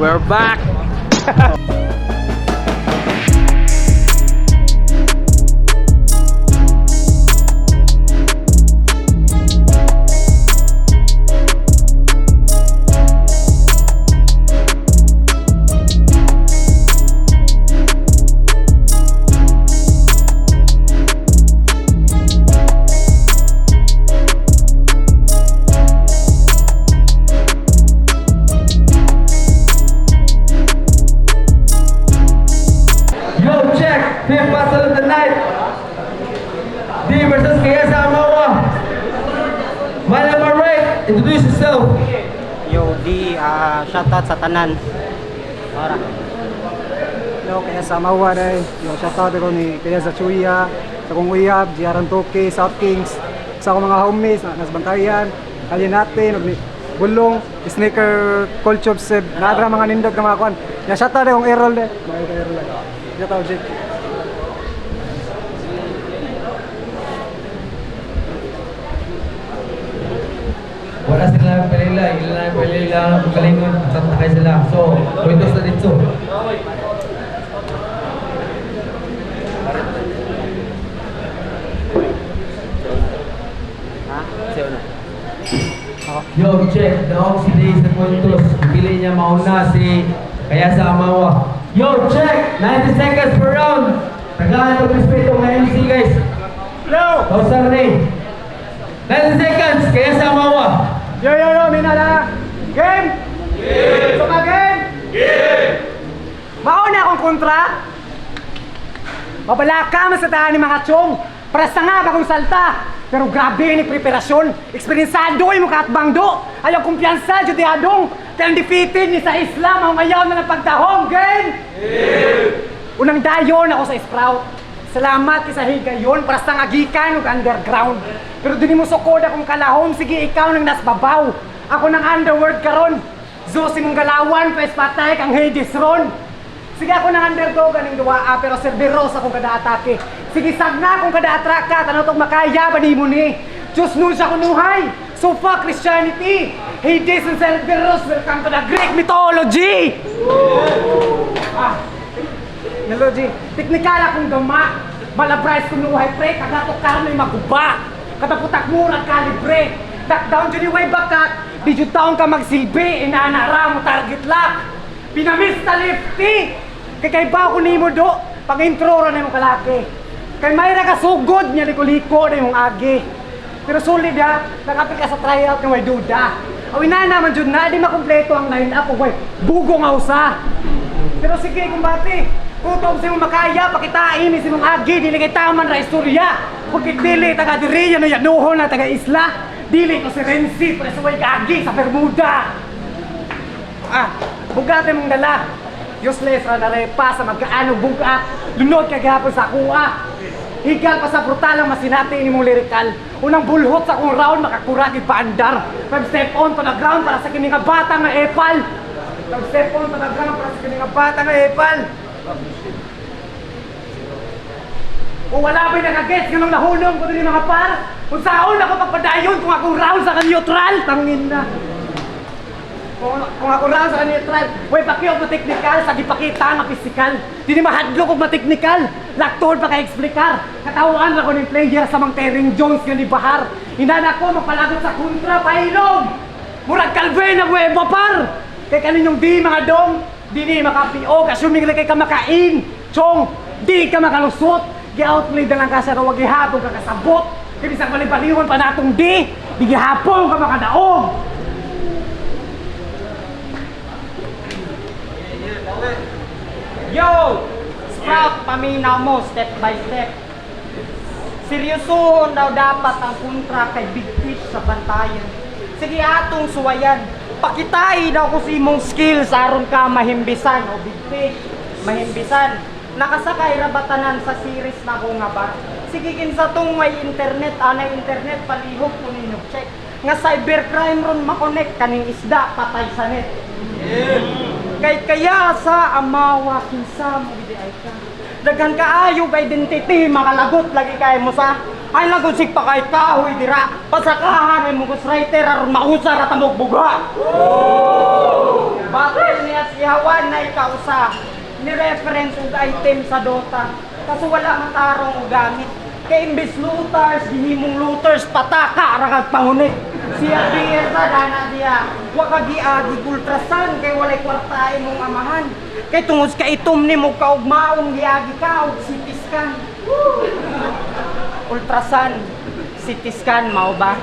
We're back! Fifth battle of the night. D versus Kaya Samawa. Man number right, introduce yourself. Yo, D, shoutout sa tanan. Ora. Yo, kaya sa Mawa day. Yo, shoutout ako ni kaya sa Chuya, sa kong Uyab, Jiaran Toke, South Kings, sa akong mga homies, nas Bantayan, kalye natin, og ni Bulong, Sneaker, Culture Seb, nadra mga nindog na mga kuan. Ya, shoutout akong Errol day. Mga Errol day. Shoutout Jake. Wala sila palila, ilan palila ang pagkalingon, tatakay sila. So, puntos na dito. Yo, check. Daog si Day sa puntos. Pili niya mauna si Kaya sa Amawa. Yo, check. 90 seconds per round. Tagaan ng respeto ng MC, guys. Hello! Kausar Ray. 90 seconds. Kaya sa Amawa. Yo, minala! Game! Game! So game? Game! Mauna akong kontra? Mabalaka masatahan ni mga chong. Para sa nga bagong salta. Pero grabe ni preparasyon. Eksperyensado yung katbang do. Ayaw kumpiyansa, judeadong. Kaya defeated ni sa Islam. Ang ayaw na ng pagtahong. Game! Game! Unang dayon ako sa Sprout. Salamat sa higayon para sa ngagikan ug underground. Pero dili mo sukod akong kalahom, sige ikaw nang nasbabaw. Ako nang underworld karon. Zeus imong galawan, pwes patay kang Hades ron. Sige ako nang underdog aning duwaa pero Cerberus akong kada atake. Sige sagna akong kada atraka tanaw tong makaya ba nimo ni. Diyos nun sa kunuhay. So fuck Christianity. Hades and Cerberus, welcome to the Greek mythology. Analogy, teknikal akong gama. Malabrais kong nuhay pre, kagato karno'y maguba. Kataputak murag kalibre. Lockdown dyan yung way bakat. Di dyan taong ka magsilbi, inaanara mo target lock. Pinamista lefty. Kay ba ako ni mo do, pag-intro ra na yung kalaki. Kay mayra ka sugod niya liko-liko na yung agi. Pero solid ha, nakapit ka sa tryout ng way duda. Awin na naman dyan na, di makumpleto ang line-up o way bugong hausa. Pero sige kumbati. Kutong sa mong makaya, pakitain ni si mong agi, dili kay taman ra istorya. Pagkit dili, taga diriya na yanuhon na taga isla. Dili ko si Renzi, para sa way agi sa Bermuda. Bugate mong dala. Useless ra na repa sa magkaano bugat. Lunod kay gihapon sa kuha. Higal pa sa brutalang masinati ni mong lirikal. Unang bulhot sa kong round, makakuragid pa andar. 5 step on to the ground para sa kining bata nga epal. 5 step on to the ground para sa kining bata nga epal. Kung wala ba'y nakagets ganong nahulong ko din mga par, kung saan ako pagpadayon kung akong round sa neutral, tangin na. Kung ako round sa neutral, way pakiyog mo technical, sa dipakita nga physical. Di mahadlok kung ma-technical, laktod pa kay explicar. Katawaan ako ng player sa mga Terry Jones nga ni Bahar. Hinana ko magpalagot sa kontra, pailog. Murag kalbe na huweba par. Kaya kaninyong di mga dong, di ni makapiog, assuming na kay ka makain, chong, di ka makalusot, gi-outplay na lang ka sa rawag ihapon ka kasabot, kaya isang balibaliwan pa natong di gihapon ka makadaog. Yo! Sprout, paminaw mo step by step. Seryosohon daw dapat ang kontra kay Big Fish sa Bantayan. Sige atong suwayan. Pakitay daw ko si imong skills aron ka mahimbisan o Big Fish. Mahimbisan. Nakasakay rabatanan sa series na ko nga ba. Sige kinsa tong may internet, anay internet palihog ko ninyo check. Nga cybercrime ron makonect kaning isda patay sa net. Kay kaya sa Amawa kinsa mo gid ay ka. Daghan kaayo ka identity makalagot lagi kay mo sa ay lagot sig pa kay kahoy dira pasakahan mo ghostwriter aron mausar at amog buga. Bakit niya ihawan na ikausa ni reference ug item sa Dota kaso wala matarong og gamit kay imbes looters gihimong looters pataka ra kag pangunit siya sa dana diya wa ka giagi ultrasan kay walay kwarta imong amahan kay tungod ka itom nimo kaugmaong giagi ka og CT scan ultrasan CT scan mao ba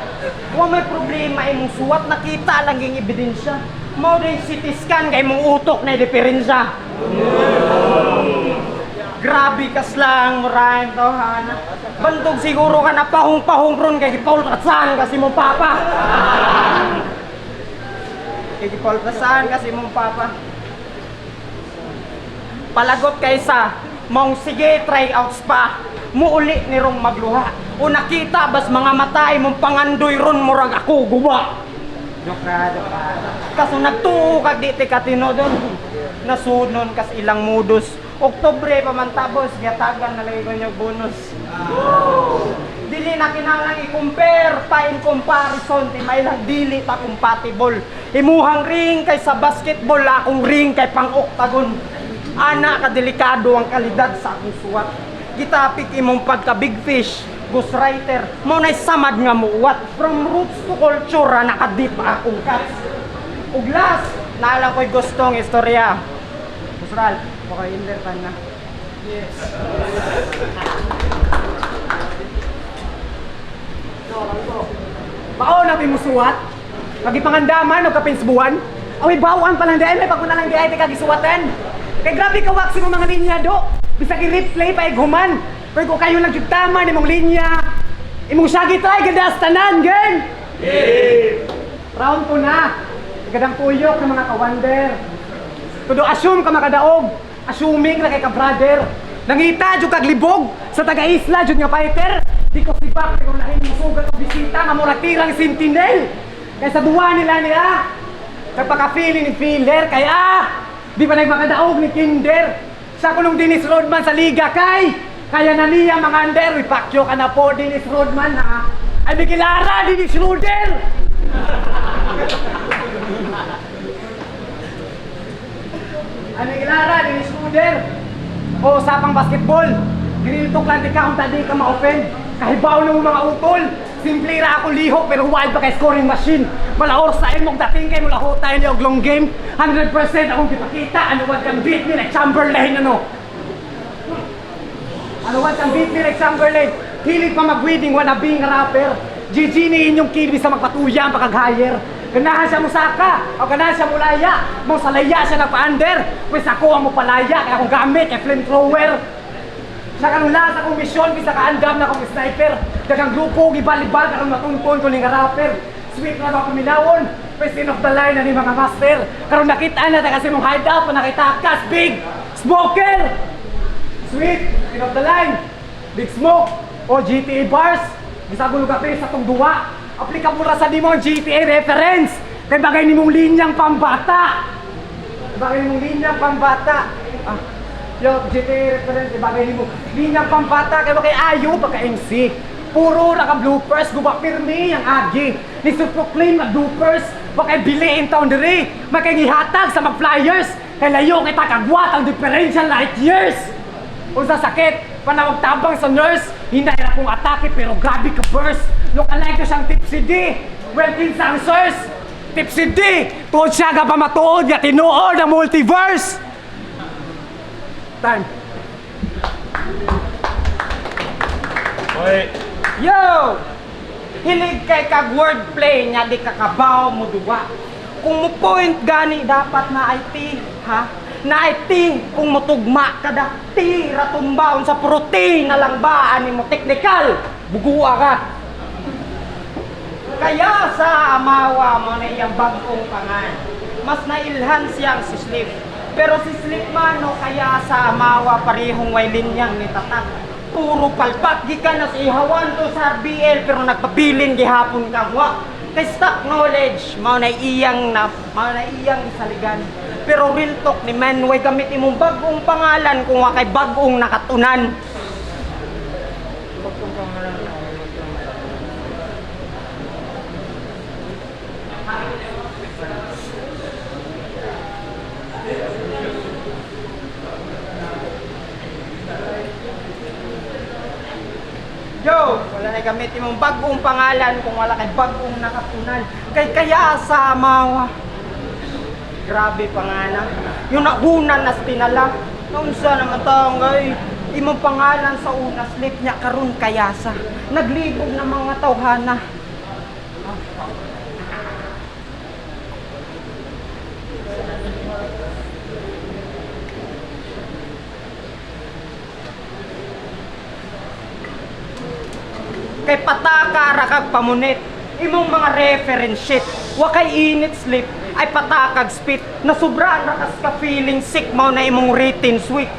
wa may problema imong suwat nakita lang yung ebidensya mao din CT scan kay mong utok na diferensya grabe kas lang murahin to hana bantog siguro ka na pahong-pahong ron kay gipultrasan kasi mong papa kay gipultrasan kasi mong papa palagot kaysa mong sige try outs pa muuli ni rong magluha o nakita bas mga matay mong pangandoy ron murag ako guba joke kaso nagtuo kag di ti katino doon nasunon kas ilang modus Oktubre pa man tapos gatagan na lagi ko niyo bonus dili na kinahanglan i-compare pa in comparison ti may lang dili ta compatible imuhang ring kay sa basketball akong ring kay pang octagon ana ka delikado ang kalidad sa akong suwat gitapik imong pagka big fish ghostwriter mo na samad nga muwat from roots to culture nakadip akong cuts ug last naalang ko'y gustong istorya Kusral okay invertan na yes Bao na pimusuwat, pagipangandaman o kapinsbuhan, awi bawaan pa lang dahil may pagpunta lang di ay kagisuwatan. Kay grabe ka wax yung mga linya do, bisag i-replay pa ighuman, pero kung kayo lang yung tama ni mong linya, imong syagi try gadas tanan, gen! Round 2 na, igadang tuyok ng mga kawander. Kudo assume ka makadaog, assuming na kay ka-brother. Nangita jud kag libog sa taga-isla jud nga fighter. Di ko sibak kung lahin musugat og bisita nga mura tirang sentinel. Kaya sa duwa nila nagpaka-feeling ni Filler kaya di pa nagmakadaog ni Kinder. Sa kulong Dennis Rodman sa liga kaya na niya mga under ipakyo ka na po Dennis Rodman ha. Ay bikilara Dennis Roder. Ay bikilara Dennis Roder. O usapang basketball, ginilitok lang di ka kung tadi ka ma-offend. Kahibaw na mo mga utol. Simple ra ako liho pero wild pa kay scoring machine. Malaor sa imong dating kay mula hutay niyo og long game. 100% akong ipakita. Ano wag kang beat ni like Chamberlain ano? Ano wag kang beat ni like Chamberlain? Hilig pa mag-wedding wannabe nga rapper. GG ni inyong kilbi sa magpatuya ang pakag-hire. Ganahan siya musaka o ganahan siya mulaya. Mong salaya siya nagpa-under. Pues ako ang mupalaya kaya akong gamit kay flamethrower. Sa kanula sa akong misyon bisa ka-andam na akong sniper. Dagang grupo gibalibal karong matuntun ko ning rapper. Sweet na ba kuminawon? President of the line na ni mga master. Karong nakita na ta kasi mong hideout pa nakita kas big smoker. Sweet, President of the line. Big smoke o GTA bars. Gisagulo ka sa tong duwa. Aplikable ra sa nimo ang GTA reference. Kay bagay nimong linyang pambata. Bagay nimong linyang pambata. Yo, GTA reference, bagay nimo linyang pambata kay bagay ayo pagka MC. Puro ra ka bloopers, guba pirmi ang agi. Ni proclaim nga bloopers, bakay bili in town diri. Makay gihatag sa mag-flyers. Kay layo kay takagwat ang differential light years. Unsa sakit, panawag tabang sa nurse. Hinay ra kong atake pero grabe ka burst. Look alike ko siyang Tipsy D. Well, kinsang source. Tipsy D. Tuod siya ka pa matuod nga tinuod ang multiverse. Time. Oy, Yo! Hilig kay kag wordplay nya di kakabaw mo duwa. Kung mo point gani dapat na IT, ha? Na IT kung motugma kada T ratumbaon sa protein na lang ba ani mo technical bugua ka. Kaya sa amawa mo na iyang bagong pangan. Mas nailhan siyang si Slip. Pero si Slip man no kaya sa amawa parehong way linyang ni tatak. Puro palpak gikan na si ihawan to sa RBL pero nagpabilin gihapon kang wa. Kay stock knowledge mao na iyang isaligan. Pero real talk ni man way gamit imong bagong pangalan kung wa kay bagong nakatunan. Bagong pangalan. gamitin mong bagong pangalan kung wala kay bagong nakapunan. Kaya sa mawa. Grabe pangalan. Yung nahunan nas tinala. Naunsa naman taong gay. Imong pangalan sa unas lip niya karon kayasa. Naglibog na mga tawhana. Kay pataka ra kag pamunit imong mga reference sheet wa kay init slip ay patakag spit na sobra ra kas ka feeling sick mao na imong written week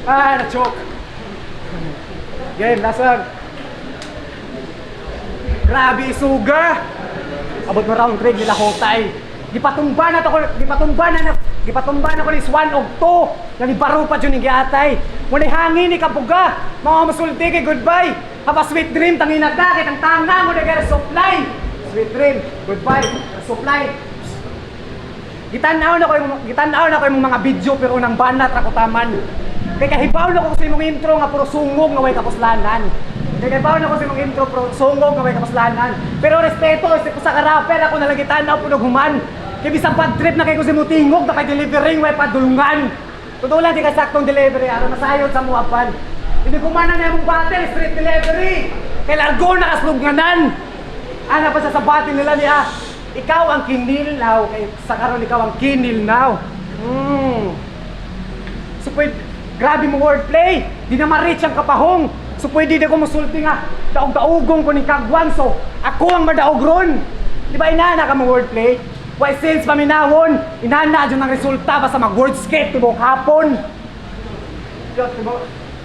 Na-choke. Game, lasag. Grabe, suga. Abot mo round 3 nila hotay. Gipatumba na ko ni Swan og 2. Yang ibaro pa dyan ni giatay. Muna hangin ni kapuga. Mga masulti kay goodbye. Haba sweet dream, tangina ka. Kitang tanga mo na gaya supply. Sweet dream, goodbye. Supply. Gitanaw na ko yung mga video pero unang banat ra ko taman. Kay kahibaw na ko sa imong intro nga puro sungog nga way kapuslanan. Kay kahibaw na ko sa imong intro puro sungog nga way kapuslanan. Pero respeto sa ka-rapper ako nalang gitanaw punog human. Kay bisang bad trip na kay ko si mutingog na kay delivering way padulungan. Totoo lang di ka saktong delivery aron masayod sa muapan. Hindi ko man na imong battle street delivery. Kay largo na kaslugnanan. Ana pa sa batin nila niya. Ikaw ang kinilnaw kay sa karon ikaw ang kinilnaw. So pwede, grabe mo wordplay. Di na ma-reach ang kapahong. So pwede di ko musulti nga daog-daugong ko ni Kagwan. So ako ang madaog ron. Di ba inana ka mo wordplay? Why since paminawon, inana dyan ang resulta basta mag-wordscape tibok hapon.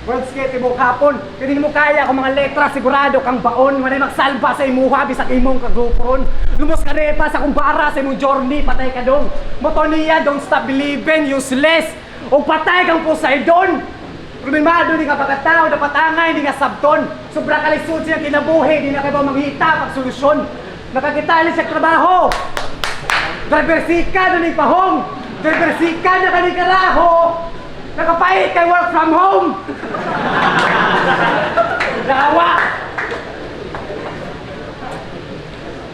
Wordscape tibok hapon. Kaya di mo kaya kung mga letra sigurado kang baon. Manay magsalba sa imuha bisag imong kagupron. Lumos ka repa sa kumbara sa imong journey, patay ka dong. Moto niya, don't stop believing, useless. O patay kang Poseidon. Problemado di ka pagkatao, dapat angay, di ka sabton. Sobra kalisod siya kinabuhi, di na kayo manghita pagsolusyon. Nakakitali sa trabaho. Diversika na ni pahong. Diversika na ka ni karaho. Nakapait kay work from home. Dawa.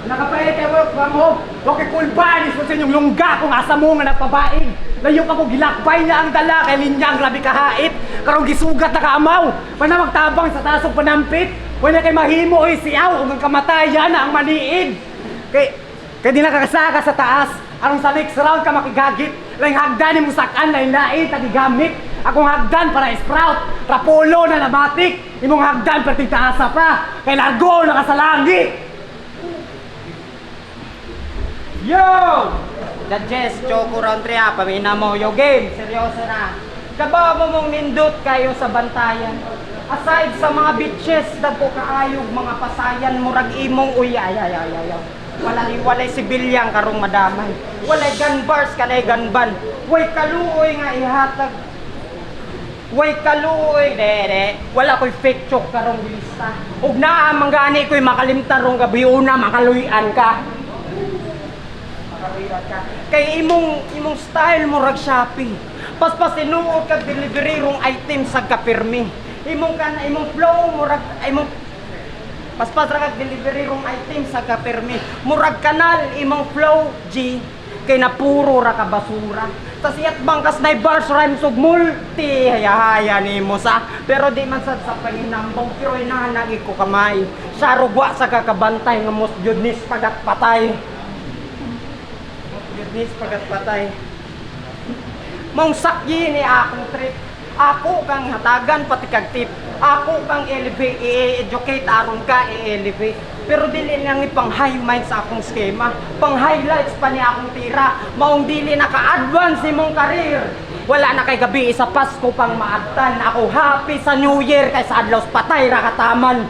Nakapait kay work from home. Okay, cool ba? Isun sa inyong lungga kung asa mo nga nagpabaing. Layo ka mo gilakbay niya ang dala kay linyang grabe kahait. Karong gisugat na kaamaw. Pana magtabang sa tasong panampit. Wala kay mahimo oy siyaw ug ang kamatayan na ang maniid. Kay di nakakasaka sa taas. Arong sa next round ka makigagit. Laing hagdan mo sakan lain-lain tagigamit. Akong hagdan para sprout. Rapolo na namatik. Imong hagdan perting taasa pa. Kay largo na ka sa langit. Yo! Judges, Choco round 3 pamina mo. Yo game, seryoso na. Kabago mong nindot kayo sa bantayan. Aside sa mga bitches, dagko kaayog mga pasayan, murag imong uy, ay. Walay sibilyang karong madamay. Walay gun bars, kanay gun ban. Way kaluoy nga ihatag. Way kaluoy, dere. Wala ko'y fake chok karong lista. Ug naa manggani ko'y makalimtarong gabi una, makaluyan ka. Kay imong style mo rag shopping. Paspas tinuod kag delivery rong item sa kapirmi. Imong flow mo rag imong paspas ra kag delivery rong item sa kapirmi. Murag kanal imong flow G kay napuro ra ka basura. Tas iyat bangkas nay bars rhymes ug multi haya nimo sa pero di man sad sa panginambong pero inahanagi ko kamay. Sa rugwa sa kakabantay nga mos judnis pagat patay. Nis pagat patay. Mong sakyi ni akong trip. Ako kang hatagan pati kag tip. Ako kang i-educate aron ka i-elevate. Pero dili lang ni pang high mind sa akong schema. Pang highlights pa ni akong tira. Maong dili naka-advance imong career. Wala na kay gabi sa Pasko pang maagtan. Ako happy sa New Year kay sa adlaw patay ra kataman.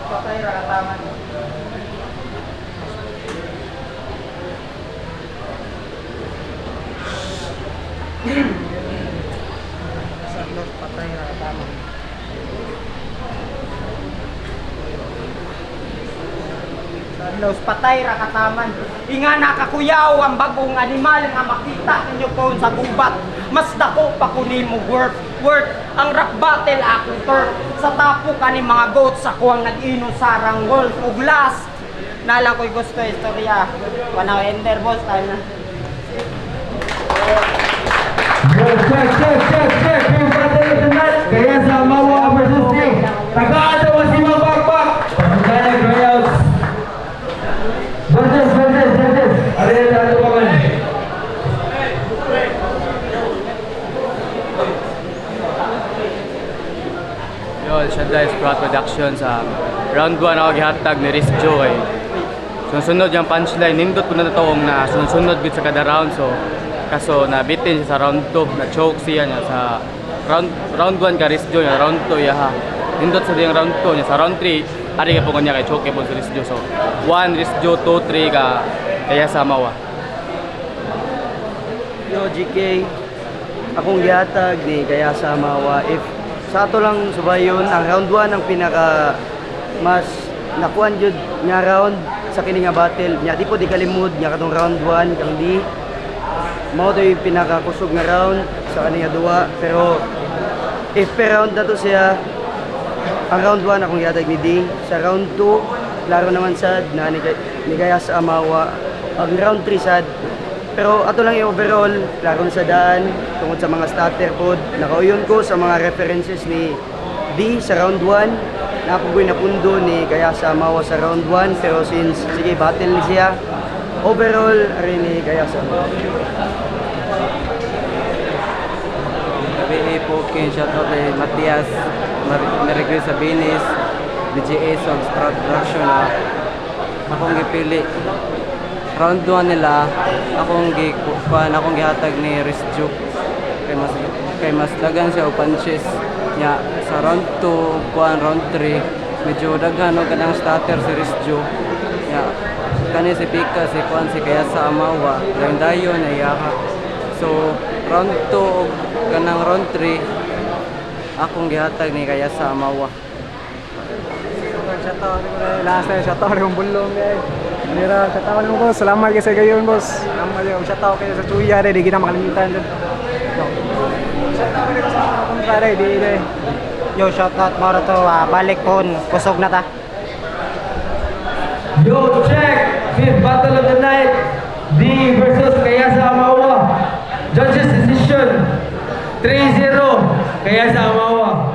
Patay ra kataman. Sadlos patay na tama. adlaw patay ra kataman. Inga nakakuyaw ang bagong animal nga makita ninyo po sa gubat. Mas dako pa kunin mo worth ang rap battle akong turf. Sa tapo ka ni mga goats ako ang nag-ino sarang wolf ug last. Nalang ko'y gusto istorya. Panaw ender boss tayo na. Yo, check. Yung battle of the night. Kaya sa Mawa versus D. Tagaan daw si Mabakbak. Pagkaya Grayouts. Versus. Ano yan na ito pa man? Yun, siya guys, Sprout Productions. Round 1 ako gihatag ni Risk Joy. Sunod yung punchline, nindot po na natoong na sunod sa kada round. So, kaso nabitin siya sa round 2, na-choke siya niya sa round 1 ka Risk Joy, round 2 yaha. Nindot sa diyang round 2 niya, sa round 3, ari ka po kanya kay choke po sa Risk Joy. So, 1 Risk Joy, 2, 3 ka kaya sa Mawa. Yo, GK, akong gihatag ni kaya sa Mawa. If sa ato lang subayon, ang round 1 ang pinaka mas nakuan jud nga round sa kini nga battle. Nya di po di kalimod nya katong round 1 kang di mao to yung pinaka kusog nga round sa kani nga duwa. Pero if per round na to siya, ang round 1 akong gihatag ni D. Sa round 2 laro naman sad na ni kaya sa Amawa. Ang round 3 sad. Pero ato lang yung overall, laron sa daan, tungod sa mga starter pod. Nakauyon ko sa mga references ni D sa round 1. Napugoy na pundo ni kaya sa Amawa sa round 1. Pero since, sige, battle ni siya, overall, rin ni kaya sa Amawa. Gabi po kin shoutout kay Matias, Marigre Sabinis, BGA Song Sprout Production na akong gipili. Round 1 nila, akong gihatag ni Risjuk. Kay mas dagan siya o punches niya sa round 2, round 3, medyo daghan og kanang starter si Risjuk. Ya, kani si Pika, si kaya sa Amawa, dayon na iyaka. So, round 2 kanang round 3 akong gihatag ni kaya sa Amawa. Shoutout yung bulong guys. Mira, shoutout mo boss. Salamat kayo sa gayon boss. Salamat kayo. Shoutout kayo sa Chuya di kita makalimutan dun. Shoutout kayo sa mga kontrare di. Yo, shoutout mo to, balik pon, kusog na ta. Yo, check! Fifth battle of the night. D versus kaya sa Amawa. Judges decision. 3-0 kaya sa Amawa.